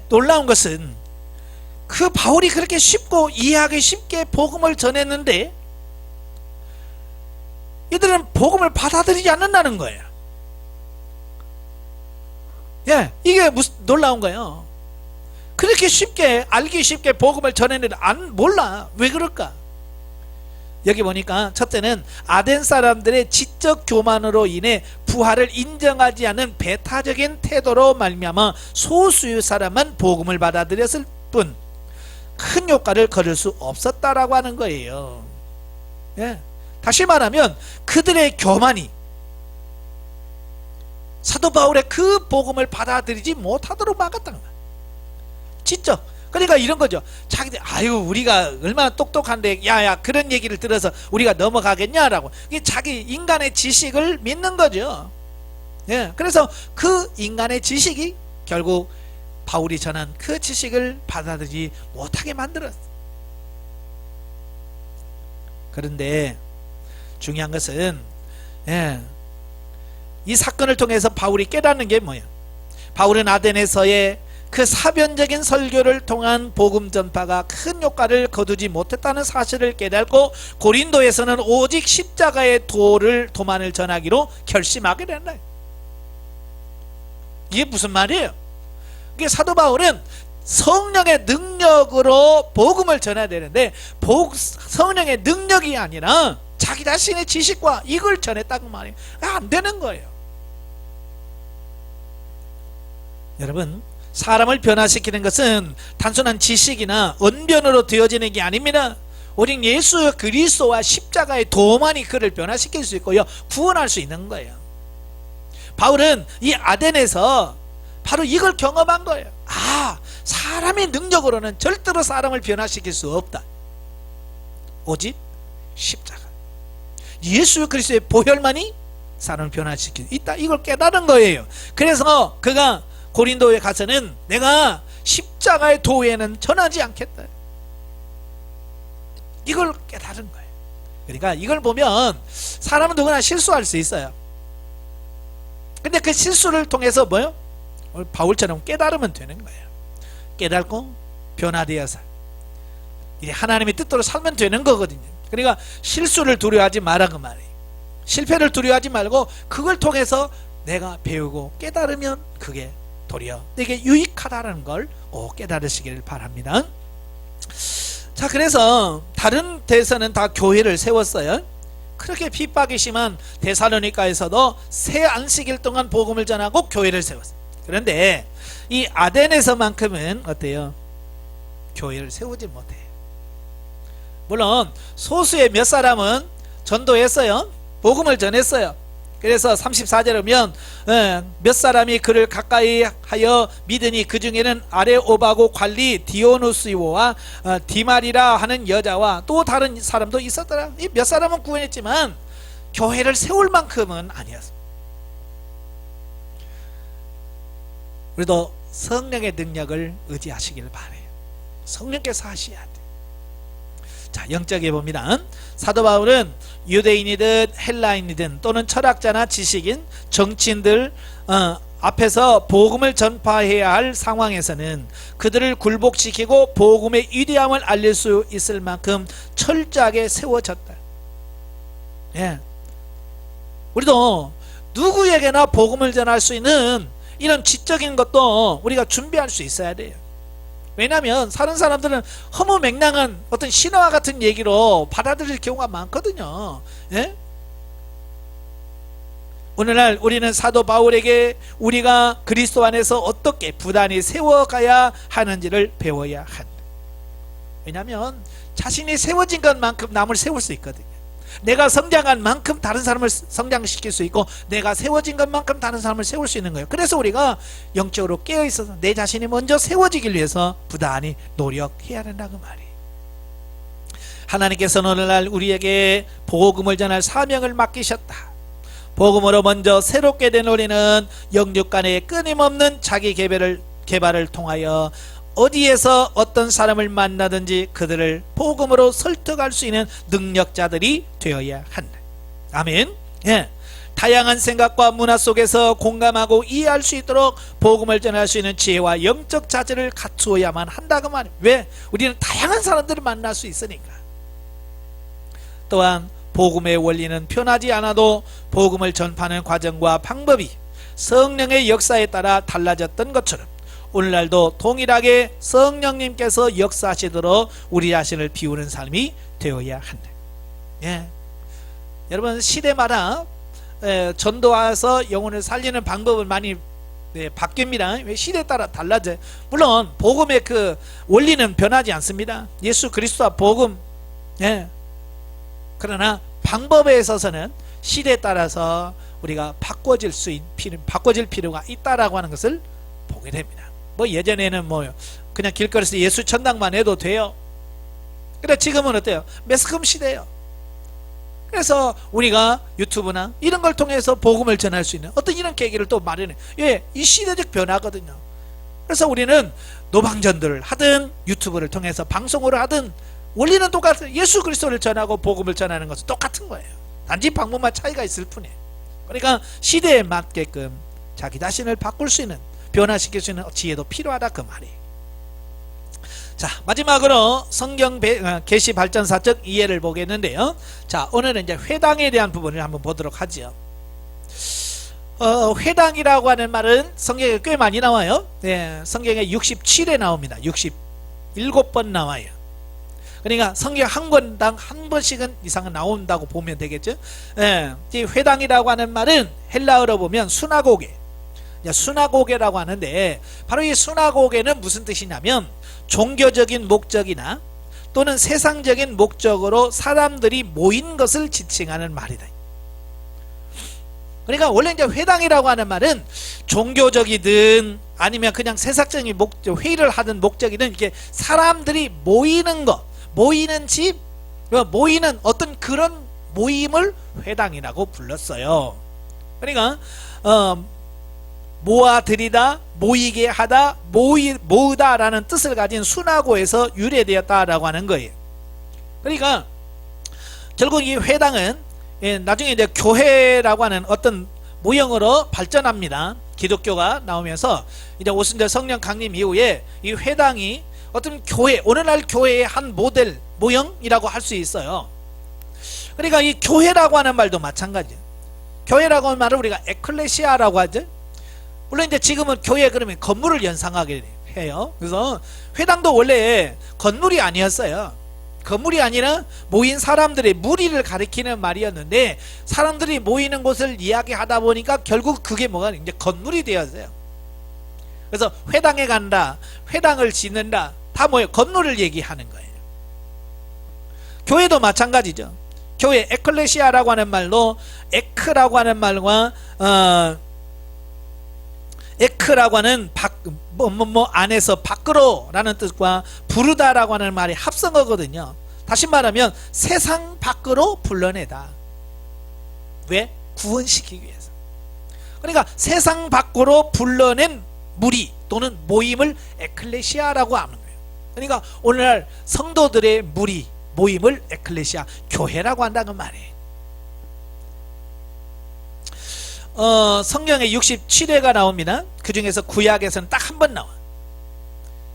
놀라운 것은 그 바울이 그렇게 쉽고 이해하기 쉽게 복음을 전했는데 이들은 복음을 받아들이지 않는다는 거예요. 이게 무슨 놀라운 거예요. 그렇게 쉽게 알기 쉽게 복음을 전했는데 몰라. 왜 그럴까? 여기 보니까 첫째는 아덴 사람들의 지적 교만으로 인해 부활을 인정하지 않는 배타적인 태도로 말미암아 소수의 사람만 복음을 받아들였을 뿐, 큰 효과를 거둘 수 없었다라고 하는 거예요. 예. 다시 말하면 그들의 교만이 사도 바울의 그 복음을 받아들이지 못하도록 막았다는 거예요. 진짜. 그러니까 이런 거죠. 자기들 아유 우리가 얼마나 똑똑한데 야야 그런 얘기를 들어서 우리가 넘어가겠냐라고. 이게 자기 인간의 지식을 믿는 거죠. 예. 그래서 그 인간의 지식이 결국 바울이 전한 그 지식을 받아들이지 못하게 만들었어. 그런데 중요한 것은 이 사건을 통해서 바울이 깨닫는 게 뭐예요? 바울은 아덴에서의 그 사변적인 설교를 통한 복음 전파가 큰 효과를 거두지 못했다는 사실을 깨닫고 고린도에서는 오직 십자가의 도만을 전하기로 결심하게 된다. 이게 무슨 말이에요? 이게 사도 바울은 성령의 능력으로 복음을 전해야 되는데 성령의 능력이 아니라 자기 자신의 지식과 이걸 전했다고 말해요. 안 되는 거예요. 여러분, 사람을 변화시키는 것은 단순한 지식이나 언변으로 되어지는 게 아닙니다. 오직 예수 그리스도와 십자가의 도만이 그를 변화시킬 수 있고요, 구원할 수 있는 거예요. 바울은 이 아덴에서 바로 이걸 경험한 거예요. 사람의 능력으로는 절대로 사람을 변화시킬 수 없다. 오직 십자가, 예수 그리스도의 보혈만이 사람을 변화시킬 수 있다. 이걸 깨달은 거예요. 그래서 그가 고린도에 가서는 내가 십자가의 도에는 전하지 않겠다. 이걸 깨달은 거예요. 그러니까 이걸 보면 사람은 누구나 실수할 수 있어요. 근데 그 실수를 통해서 뭐요? 바울처럼 깨달으면 되는 거예요. 깨닫고 변화되어서 이제 하나님의 뜻대로 살면 되는 거거든요. 그러니까 실수를 두려워하지 마라 그 말이에요. 실패를 두려워하지 말고 그걸 통해서 내가 배우고 깨달으면 그게 도리어 내게 유익하다는 걸 꼭 깨달으시기를 바랍니다. 자, 그래서 다른 데서는 다 교회를 세웠어요. 그렇게 핍박이 심한 데살로니가에서도 새 안식일 동안 복음을 전하고 교회를 세웠어요. 그런데 이 아덴에서만큼은 어때요? 교회를 세우지 못해요. 물론 소수의 몇 사람은 전도했어요. 복음을 전했어요. 그래서 34절에 보면 몇 사람이 그를 가까이 하여 믿으니 그 중에는 아레오바고 관리 디오누스이오와 디마리라 하는 여자와 또 다른 사람도 있었더라. 이 몇 사람은 구원했지만 교회를 세울 만큼은 아니었습니다. 우리도 성령의 능력을 의지하시길 바라요. 성령께서 하셔야 돼요. 자, 영적에 봅니다. 사도 바울은 유대인이든 헬라인이든 또는 철학자나 지식인, 정치인들 앞에서 복음을 전파해야 할 상황에서는 그들을 굴복시키고 복음의 위대함을 알릴 수 있을 만큼 철저하게 세워졌다. 예. 우리도 누구에게나 복음을 전할 수 있는 이런 지적인 것도 우리가 준비할 수 있어야 돼요. 왜냐하면 다른 사람들은 허무맹랑한 어떤 신화와 같은 얘기로 받아들일 경우가 많거든요. 예? 오늘날 우리는 사도 바울에게 우리가 그리스도 안에서 어떻게 부단히 세워가야 하는지를 배워야 한다. 왜냐하면 자신이 세워진 것만큼 남을 세울 수 있거든요. 내가 성장한 만큼 다른 사람을 성장시킬 수 있고 내가 세워진 것만큼 다른 사람을 세울 수 있는 거예요. 그래서 우리가 영적으로 깨어있어서 내 자신이 먼저 세워지기 위해서 부단히 노력해야 된다고 말이에요. 하나님께서는 오늘날 우리에게 복음을 전할 사명을 맡기셨다. 복음으로 먼저 새롭게 된 우리는 영육 간의 끊임없는 자기 개발을 통하여 어디에서 어떤 사람을 만나든지 그들을 복음으로 설득할 수 있는 능력자들이 되어야 한다. 아멘. 예. 다양한 생각과 문화 속에서 공감하고 이해할 수 있도록 복음을 전할 수 있는 지혜와 영적 자질을 갖추어야만 한다고 말이에요. 왜? 우리는 다양한 사람들을 만날 수 있으니까. 또한 복음의 원리는 변하지 않아도 복음을 전파하는 과정과 방법이 성령의 역사에 따라 달라졌던 것처럼 오늘날도 동일하게 성령님께서 역사하시도록 우리 자신을 비우는 삶이 되어야 한다. 예. 여러분, 시대마다 전도와서 영혼을 살리는 방법을 많이 네, 바뀝니다. 왜 시대에 따라 달라져요. 물론 복음의 그 원리는 변하지 않습니다. 예수 그리스도와 복음. 예. 그러나 방법에 있어서는 시대에 따라서 우리가 바꿔질 필요가 있다라고 하는 것을 보게 됩니다. 뭐 예전에는 뭐 그냥 길거리에서 예수 천당만 해도 돼요. 근데 지금은 어때요? 매스컴 시대예요. 그래서 우리가 유튜브나 이런 걸 통해서 복음을 전할 수 있는 어떤 이런 계기를 또 마련해. 예, 이 시대적 변화거든요. 그래서 우리는 노방전들을 하든 유튜브를 통해서 방송으로 하든 원리는 똑같아요. 예수 그리스도를 전하고 복음을 전하는 것은 똑같은 거예요. 단지 방법만 차이가 있을 뿐이에요. 그러니까 시대에 맞게끔 자기 자신을 바꿀 수 있는, 변화시킬 수 있는 지혜도 필요하다 그 말이에요. 자, 마지막으로 성경 계시 발전사적 이해를 보겠는데요. 자, 오늘은 이제 회당에 대한 부분을 한번 보도록 하죠. 회당이라고 하는 말은 성경에 꽤 많이 나와요. 네, 성경에 67에 나옵니다. 67번 나와요. 그러니까 성경 한 권당 한 번씩은 이상은 나온다고 보면 되겠죠. 예, 이 회당이라고 하는 말은 헬라어로 보면 수나고게, 수나고게라고 하는데, 바로 이 수나고게는 무슨 뜻이냐면 종교적인 목적이나 또는 세상적인 목적으로 사람들이 모인 것을 지칭하는 말이다. 그러니까 원래 이제 회당이라고 하는 말은 종교적이든 아니면 그냥 세상적인 목적, 회의를 하든 목적이든 이렇게 사람들이 모이는 것, 모이는 집, 모이는 어떤 그런 모임을 회당이라고 불렀어요. 그러니까 모아들이다, 모이게 하다, 모으다라는 뜻을 가진 수나고에서 유래되었다라고 하는 거예요. 그러니까 결국 이 회당은 나중에 이제 교회라고 하는 어떤 모형으로 발전합니다. 기독교가 나오면서 이제 오순절 성령 강림 이후에 이 회당이 어떤 교회, 오늘날 교회의 한 모델 모형이라고 할 수 있어요. 그러니까 이 교회라고 하는 말도 마찬가지예요. 교회라고 하는 말을 우리가 에클레시아라고 하죠. 물론 이제 지금은 교회 그러면 건물을 연상하게 해요. 그래서 회당도 원래 건물이 아니었어요. 건물이 아니라 모인 사람들의 무리를 가리키는 말이었는데, 사람들이 모이는 곳을 이야기하다 보니까 결국 그게 뭐가 이제 건물이 되었어요. 그래서 회당에 간다, 회당을 짓는다, 다 뭐예요? 건물을 얘기하는 거예요. 교회도 마찬가지죠. 교회 에클레시아라고 하는 말로 에크라고 하는 말과 에크라고 하는 안에서 밖으로 라는 뜻과 부르다라고 하는 말이 합성어거든요. 다시 말하면 세상 밖으로 불러내다. 왜? 구원시키기 위해서. 그러니까 세상 밖으로 불러낸 무리 또는 모임을 에클레시아라고 하는 거예요. 그러니까 오늘날 성도들의 무리, 모임을 에클레시아, 교회라고 한다는 말이에요. 성경에 67회가 나옵니다. 그 중에서 구약에서는 딱 한 번 나와.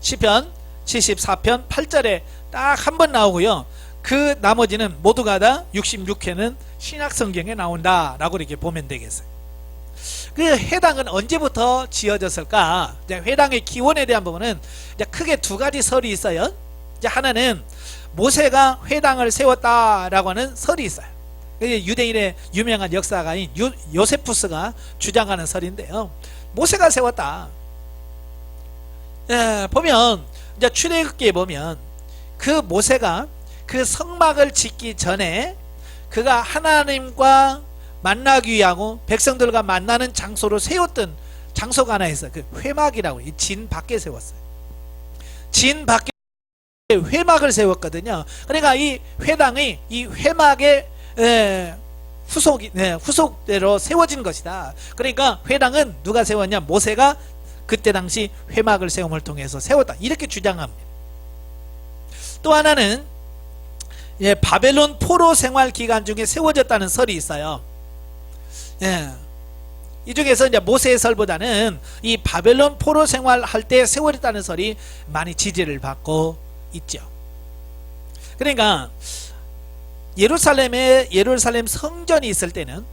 시편 74편 8절에 딱 한 번 나오고요. 그 나머지는 모두가 다 66회는 신약 성경에 나온다라고 이렇게 보면 되겠어요. 그 회당은 언제부터 지어졌을까? 이제 회당의 기원에 대한 부분은 이제 크게 두 가지 설이 있어요. 이제 하나는 모세가 회당을 세웠다라고 하는 설이 있어요. 유대인의 유명한 역사가인 요세푸스가 주장하는 설인데요. 모세가 세웠다. 보면 이제 출애굽기에 보면 그 모세가 그 성막을 짓기 전에 그가 하나님과 만나기 위하고 백성들과 만나는 장소로 세웠던 장소가 하나 있어요. 그 회막이라고, 이 진 밖에 세웠어요. 진 밖에 회막을 세웠거든요. 그러니까 이 회당이 이 회막의 후속대로 세워진 것이다. 그러니까 회당은 누가 세웠냐? 모세가 그때 당시 회막을 세움을 통해서 세웠다, 이렇게 주장합니다. 또 하나는 바벨론 포로 생활 기간 중에 세워졌다는 설이 있어요. 이 중에서 이제 모세의 설보다는 이 바벨론 포로 생활할 때 세워졌다는 설이 많이 지지를 받고 있죠. 그러니까 예루살렘 성전이 있을 때는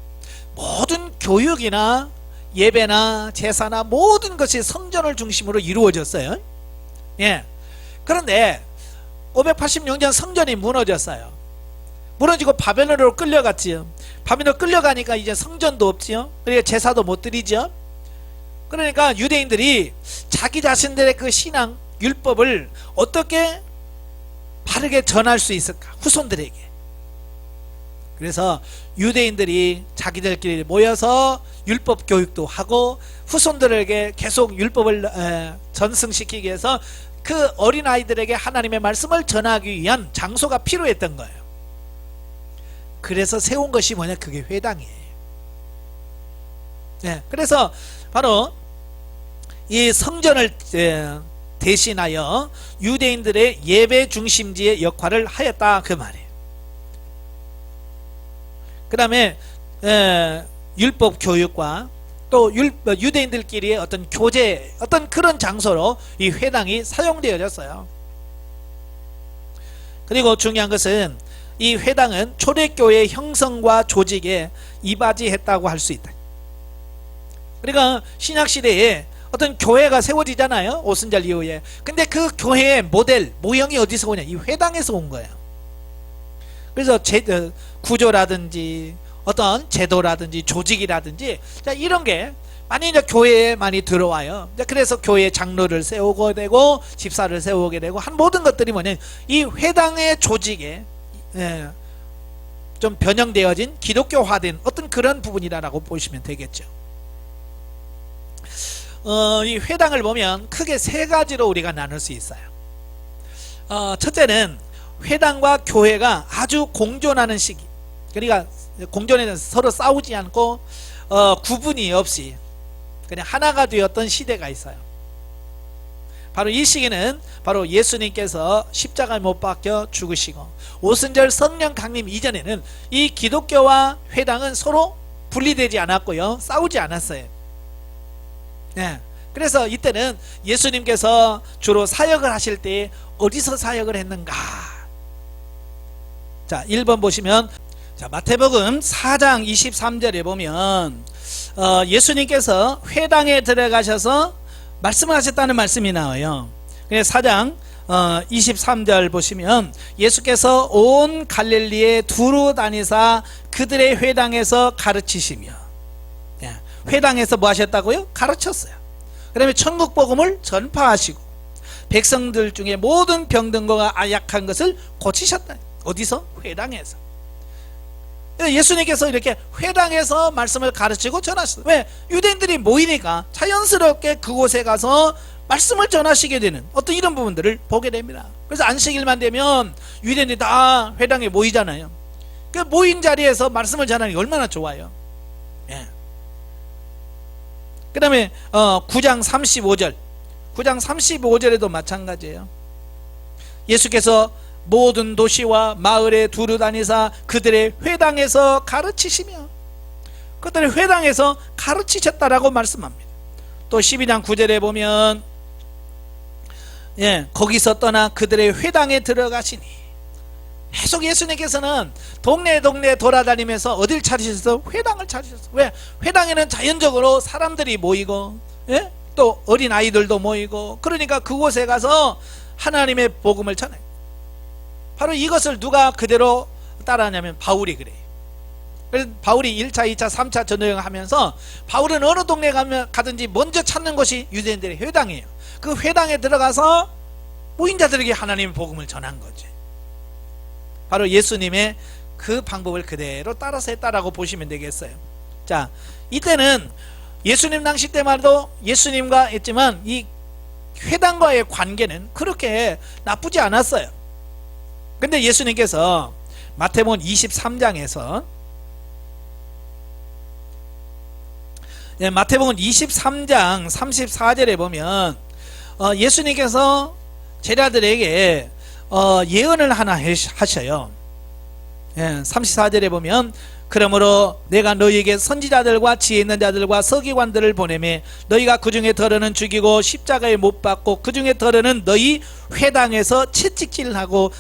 모든 교육이나 예배나 제사나 모든 것이 성전을 중심으로 이루어졌어요. 그런데 586년 성전이 무너졌어요. 무너지고 바벨론으로 끌려갔지요. 바벨론 끌려가니까 이제 성전도 없지요. 그러니까 제사도 못 드리죠. 그러니까 유대인들이 자기 자신들의 그 신앙 율법을 어떻게 바르게 전할 수 있을까? 후손들에게. 그래서 유대인들이 자기들끼리 모여서 율법 교육도 하고 후손들에게 계속 율법을 전승시키기 위해서 그 어린아이들에게 하나님의 말씀을 전하기 위한 장소가 필요했던 거예요. 그래서 세운 것이 뭐냐? 그게 회당이에요. 네, 그래서 바로 이 성전을 대신하여 유대인들의 예배 중심지의 역할을 하였다, 그 말이에요. 그 다음에 율법 교육과 또 유대인들끼리의 어떤 교제, 어떤 그런 장소로 이 회당이 사용되어졌어요. 그리고 중요한 것은 이 회당은 초대교회의 형성과 조직에 이바지했다고 할 수 있다. 그러니까 신약시대에 어떤 교회가 세워지잖아요, 오순절 이후에. 근데 그 교회의 모델, 모형이 어디서 오냐? 이 회당에서 온 거예요. 그래서 구조라든지 어떤 제도라든지 조직이라든지, 자, 이런 게 많이 이제 교회에 많이 들어와요. 그래서 교회 장로를 세우게 되고 집사를 세우게 되고 한 모든 것들이 뭐냐, 이 회당의 조직에 좀 변형되어진 기독교화된 어떤 그런 부분이라고 보시면 되겠죠. 이 회당을 보면 크게 세 가지로 우리가 나눌 수 있어요. 첫째는 회당과 교회가 아주 공존하는 시기, 그러니까 공존에는 서로 싸우지 않고 구분이 없이 그냥 하나가 되었던 시대가 있어요. 바로 이 시기는 바로 예수님께서 십자가에 못 박혀 죽으시고 오순절 성령 강림 이전에는 이 기독교와 회당은 서로 분리되지 않았고요, 싸우지 않았어요. 네. 그래서 이때는 예수님께서 주로 사역을 하실 때 어디서 사역을 했는가? 자, 1번 보시면, 자, 마태복음 4장 23절에 보면 예수님께서 회당에 들어가셔서 말씀을 하셨다는 말씀이 나와요. 4장 23절 보시면 예수께서 온 갈릴리에 두루 다니사 그들의 회당에서 가르치시며, 회당에서 뭐 하셨다고요? 가르쳤어요. 그 다음에 천국 복음을 전파하시고 백성들 중에 모든 병든거가 아약한 것을 고치셨다. 어디서? 회당에서. 예수님께서 이렇게 회당에서 말씀을 가르치고 전하셨어요. 왜? 유대인들이 모이니까 자연스럽게 그곳에 가서 말씀을 전하시게 되는 어떤 이런 부분들을 보게 됩니다. 그래서 안식일만 되면 유대인들이 다 회당에 모이잖아요. 그 모인 자리에서 말씀을 전하는 게 얼마나 좋아요. 예. 그 다음에 9장 35절 9장 35절에도 마찬가지예요. 예수께서 모든 도시와 마을에 두루 다니사 그들의 회당에서 가르치시며, 그들의 회당에서 가르치셨다라고 말씀합니다. 또 12장 9절에 보면 거기서 떠나 그들의 회당에 들어가시니, 계속 예수님께서는 동네 돌아다니면서 어딜 찾으셨어요? 회당을 찾으셨어요. 왜? 회당에는 자연적으로 사람들이 모이고 또 어린 아이들도 모이고, 그러니까 그곳에 가서 하나님의 복음을 전해요. 바로 이것을 누가 그대로 따라하냐면 바울이 그래요. 그래서 바울이 1차, 2차, 3차 전도여행을 하면서 바울은 어느 동네 가든지 먼저 찾는 곳이 유대인들의 회당이에요. 그 회당에 들어가서 모인 자들에게 하나님의 복음을 전한 거지. 바로 예수님의 그 방법을 그대로 따라서 했다라고 보시면 되겠어요. 자, 이때는 예수님 당시 때만 해도 예수님과 했지만 이 회당과의 관계는 그렇게 나쁘지 않았어요. 근데 예수님께서 마태복음 23장에서 마태복음 23장 34절에 보면 예수님께서 제자들에게 예언을 하나 하셔요. 34절에 보면 그러므로 내가 너희에게 선지자들과 지혜 있는 자들과 서기관들을 보내매 너희가 그 중에 덜어는 죽이고 십자가에 못 박고 그 중에 덜어는 너희 회당에서 채찍질하고,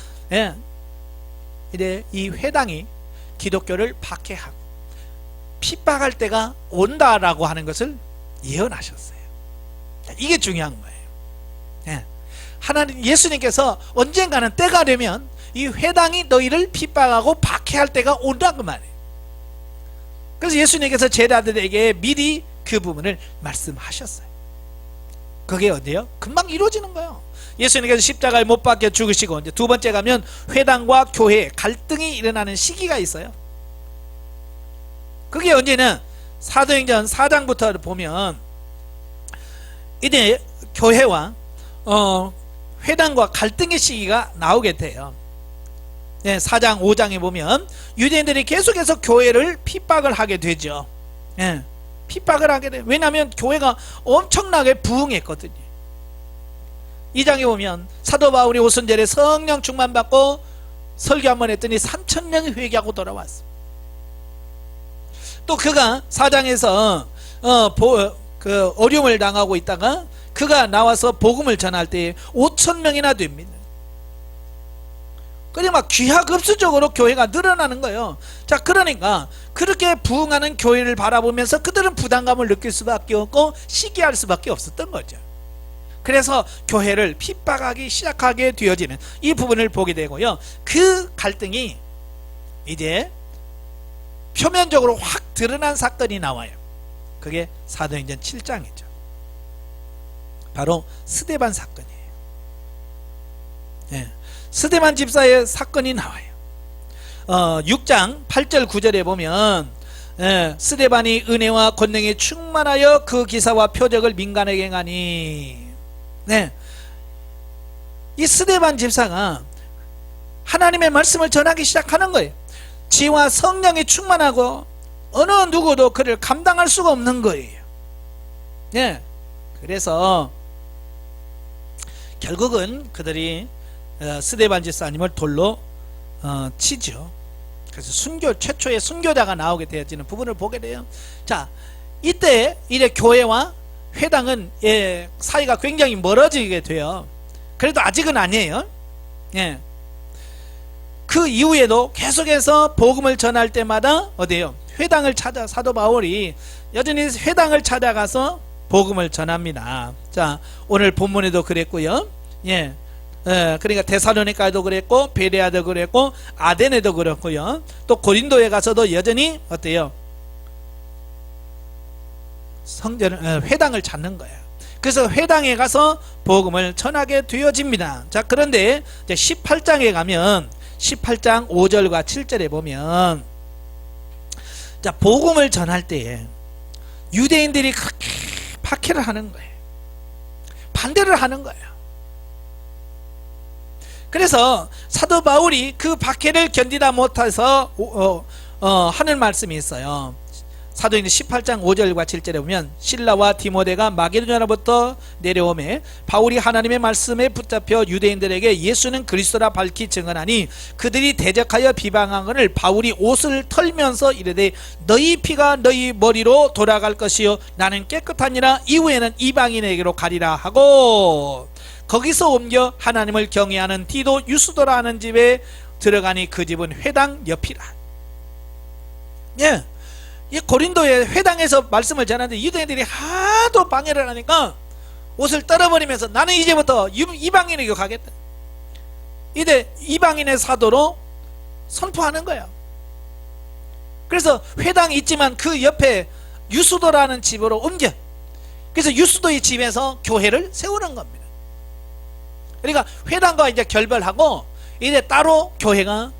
이래 이 회당이 기독교를 박해하고 핍박할 때가 온다라고 하는 것을 예언하셨어요. 이게 중요한 거예요. 하나님, 예수님께서 언젠가는 때가 되면 이 회당이 너희를 핍박하고 박해할 때가 온다 그 말이에요. 그래서 예수님께서 제자들에게 미리 그 부분을 말씀하셨어요. 그게 어디요? 금방 이루어지는 거예요. 예수님께서 십자가에 못 박혀 죽으시고 이제 두 번째 가면 회당과 교회 갈등이 일어나는 시기가 있어요. 그게 언제는 사도행전 4장부터 보면 이제 교회와 회당과 갈등의 시기가 나오게 돼요. 네, 4장 5장에 보면 유대인들이 계속해서 교회를 핍박을 하게 되죠. 네, 핍박을 하게 돼요. 왜냐하면 교회가 엄청나게 부흥했거든요. 2장에 보면 사도 바울이 오순절에 성령 충만받고 설교 한번 했더니 3,000명이 회개하고 돌아왔어. 또 그가 4장에서 그 어려움을 당하고 있다가 그가 나와서 복음을 전할 때 5,000명이나 됩니다. 그냥 막 귀하급수적으로 교회가 늘어나는 거예요. 자, 그러니까 그렇게 부흥하는 교회를 바라보면서 그들은 부담감을 느낄 수밖에 없고 시기할 수밖에 없었던 거죠. 그래서 교회를 핍박하기 시작하게 되어지는 이 부분을 보게 되고요. 그 갈등이 이제 표면적으로 확 드러난 사건이 나와요. 그게 사도행전 7장이죠. 바로 스데반 사건이에요. 예, 스데반 집사의 사건이 나와요. 6장 8절 9절에 보면 스데반이 은혜와 권능에 충만하여 그 기사와 표적을 민간에게 행하니, 네, 이 스데반 집사가 하나님의 말씀을 전하기 시작하는 거예요. 지와 성령이 충만하고 어느 누구도 그를 감당할 수가 없는 거예요. 네, 그래서 결국은 그들이 스데반 집사님을 돌로 치죠. 그래서 최초의 순교자가 나오게 되어지는 부분을 보게 돼요. 자, 이때 이제 교회와 회당은 사이가 굉장히 멀어지게 돼요. 그래도 아직은 아니에요. 예. 그 이후에도 계속해서 복음을 전할 때마다 어디에요? 회당을 찾아 사도 바울이 여전히 회당을 찾아가서 복음을 전합니다. 자, 오늘 본문에도 그랬고요. 예. 그러니까 데살로니가에도 그랬고 베레아도 그랬고 아덴에도 그렇고요. 또 고린도에 가서도 여전히 어때요? 회당을 찾는 거예요. 그래서 회당에 가서 복음을 전하게 되어집니다. 자, 그런데 이제 18장에 가면 18장 5절과 7절에 보면 자, 복음을 전할 때에 유대인들이 그렇게 박해를 하는 거예요. 반대를 하는 거예요. 그래서 사도 바울이 그 박해를 견디다 못해서 하는 말씀이 있어요. 사도행전 18장 5절과 7절에 보면 실라와 디모데가 마게도냐로부터 내려오매 바울이 하나님의 말씀에 붙잡혀 유대인들에게 예수는 그리스도라 밝히 증언하니 그들이 대적하여 비방하거늘 바울이 옷을 털면서 이르되 너희 피가 너희 머리로 돌아갈 것이요 나는 깨끗하니라 이후에는 이방인에게로 가리라 하고 거기서 옮겨 하나님을 경외하는 디도 유스도라 하는 집에 들어가니 그 집은 회당 옆이라. 예. 이 고린도의 회당에서 말씀을 전하는데 유대인들이 하도 방해를 하니까 옷을 떨어버리면서 나는 이제부터 이방인에게 가겠다. 이제 이방인의 사도로 선포하는 거예요. 그래서 회당이 있지만 그 옆에 유수도라는 집으로 옮겨. 그래서 유수도의 집에서 교회를 세우는 겁니다. 그러니까 회당과 이제 결별하고 이제 따로 교회가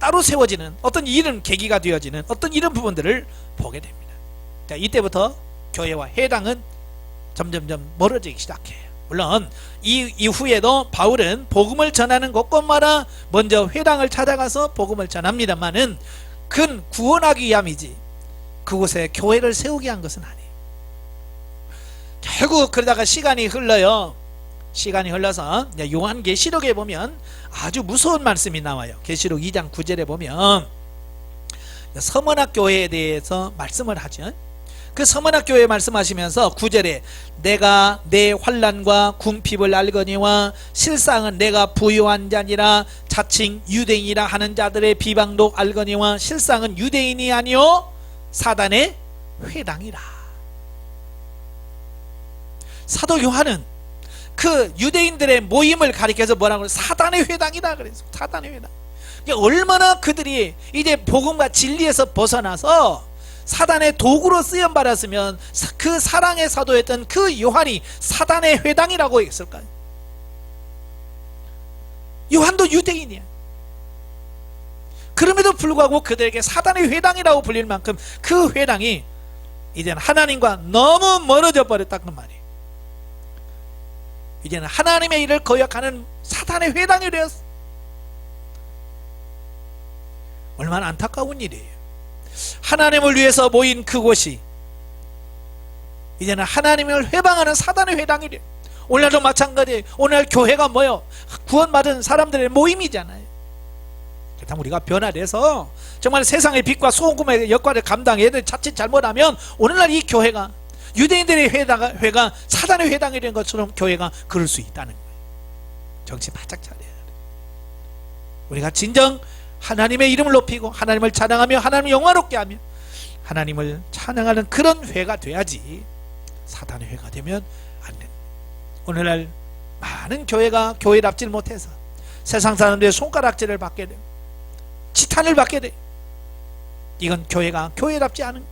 따로 세워지는 어떤 이런 계기가 되어지는 어떤 이런 부분들을 보게 됩니다. 자, 이때부터 교회와 회당은 점점점 멀어지기 시작해요. 물론 이 이후에도 바울은 복음을 전하는 곳곳마다 먼저 회당을 찾아가서 복음을 전합니다만은 그건 구원하기 위함이지 그곳에 교회를 세우게 한 것은 아니에요. 결국 그러다가 시간이 흘러요. 시간이 흘러서 요한계시록에 보면 아주 무서운 말씀이 나와요. 계시록 2장 9절에 보면 서머나 교회에 대해서 말씀을 하죠. 그 서머나 교회 말씀하시면서 9절에 내가 내 환난과 궁핍을 알거니와 실상은 내가 부요한 자니라 자칭 유대인이라 하는 자들의 비방도 알거니와 실상은 유대인이 아니요 사단의 회당이라. 사도 요한은 그 유대인들의 모임을 가리켜서 뭐라고 그래요? 사단의 회당이다 그래서 사단의 회당. 얼마나 그들이 이제 복음과 진리에서 벗어나서 사단의 도구로 쓰임 받았으면 그 사랑의 사도였던 그 요한이 사단의 회당이라고 했을까요? 요한도 유대인이야. 그럼에도 불구하고 그들에게 사단의 회당이라고 불릴 만큼 그 회당이 이제는 하나님과 너무 멀어져 버렸다는 말이에요. 이제는 하나님의 일을 거역하는 사단의 회당이 되었어. 얼마나 안타까운 일이에요. 하나님을 위해서 모인 그곳이 이제는 하나님을 회방하는 사단의 회당이 돼요. 오늘날도 마찬가지예요. 오늘 교회가 뭐요? 구원받은 사람들의 모임이잖아요. 그렇다면 우리가 변화돼서 정말 세상의 빛과 소금의 역할을 감당해 애들 자칫 잘못하면 오늘날 이 교회가 유대인들의 회가 사단의 회당이 된 것처럼 교회가 그럴 수 있다는 거예요. 정신 바짝 차려야 돼요. 우리가 진정 하나님의 이름을 높이고 하나님을 찬양하며 하나님을 영화롭게 하며 하나님을 찬양하는 그런 회가 돼야지 사단의 회가 되면 안 된다. 오늘날 많은 교회가 교회답지를 못해서 세상 사람들의 손가락질을 받게 돼요. 지탄을 받게 돼요. 이건 교회가 교회답지 않은,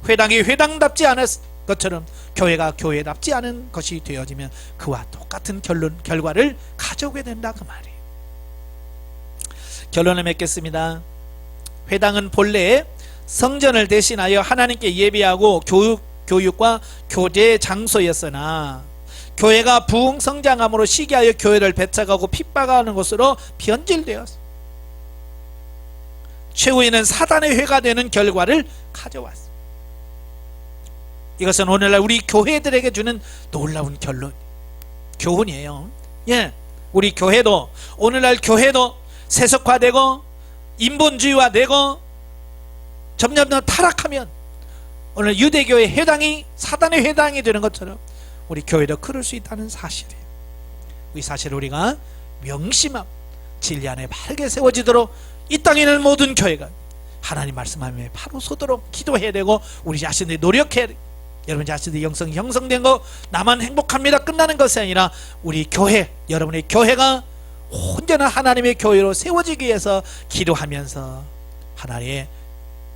회당이 회당답지 않은 것처럼 교회가 교회답지 않은 것이 되어지면 그와 똑같은 결과를 가져오게 된다 그 말이에요. 결론을 맺겠습니다. 회당은 본래 성전을 대신하여 하나님께 예배하고 교육과 교제 장소였으나 교회가 부흥 성장함으로 시기하여 교회를 배척하고 핍박하는 것으로 변질되었습니다. 최후에는 사단의 회가 되는 결과를 가져왔습니다. 이것은 오늘날 우리 교회들에게 주는 놀라운 교훈이에요. 예, 우리 교회도 오늘날 교회도 세속화되고 인본주의화되고 점점 더 타락하면 오늘 유대교의 회당이 사단의 회당이 되는 것처럼 우리 교회도 그럴 수 있다는 사실이에요. 이 사실을 우리가 명심하고 진리 안에 바르게 세워지도록 이 땅에 있는 모든 교회가 하나님 말씀하며 바로 서도록 기도해야 되고 우리 자신들이 노력해야 돼요. 여러분 자신들이 영성이 형성된 거 나만 행복합니다 끝나는 것이 아니라 우리 교회, 여러분의 교회가 온전한 하나님의 교회로 세워지기 위해서 기도하면서 하나님의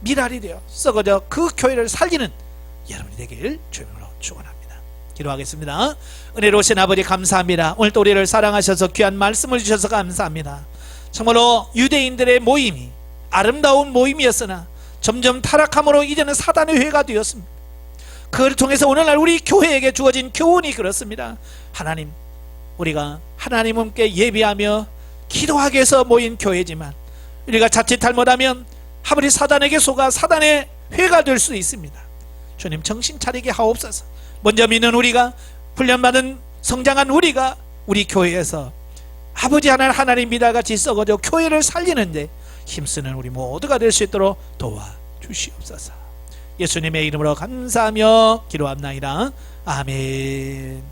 미랄이 되어 썩어져 그 교회를 살리는 여러분이 되길 주님으로 축원합니다. 기도하겠습니다. 은혜로우신 아버지 감사합니다. 오늘도 우리를 사랑하셔서 귀한 말씀을 주셔서 감사합니다. 정말로 유대인들의 모임이 아름다운 모임이었으나 점점 타락함으로 이제는 사단의 회가 되었습니다. 그걸 통해서 오늘날 우리 교회에게 주어진 교훈이 그렇습니다. 하나님, 우리가 하나님께 예배하며 기도하기 위해서 모인 교회지만 우리가 자칫 잘못하면 아무리 사단에게 속아 사단의 회가 될 수 있습니다. 주님 정신 차리게 하옵소서. 먼저 믿는 우리가, 훈련받은 성장한 우리가 우리 교회에서 아버지 하나님 믿어같이 썩어져 교회를 살리는데 힘쓰는 우리 모두가 될 수 있도록 도와주시옵소서. 예수님의 이름으로 감사하며 기도합나이다. 아멘.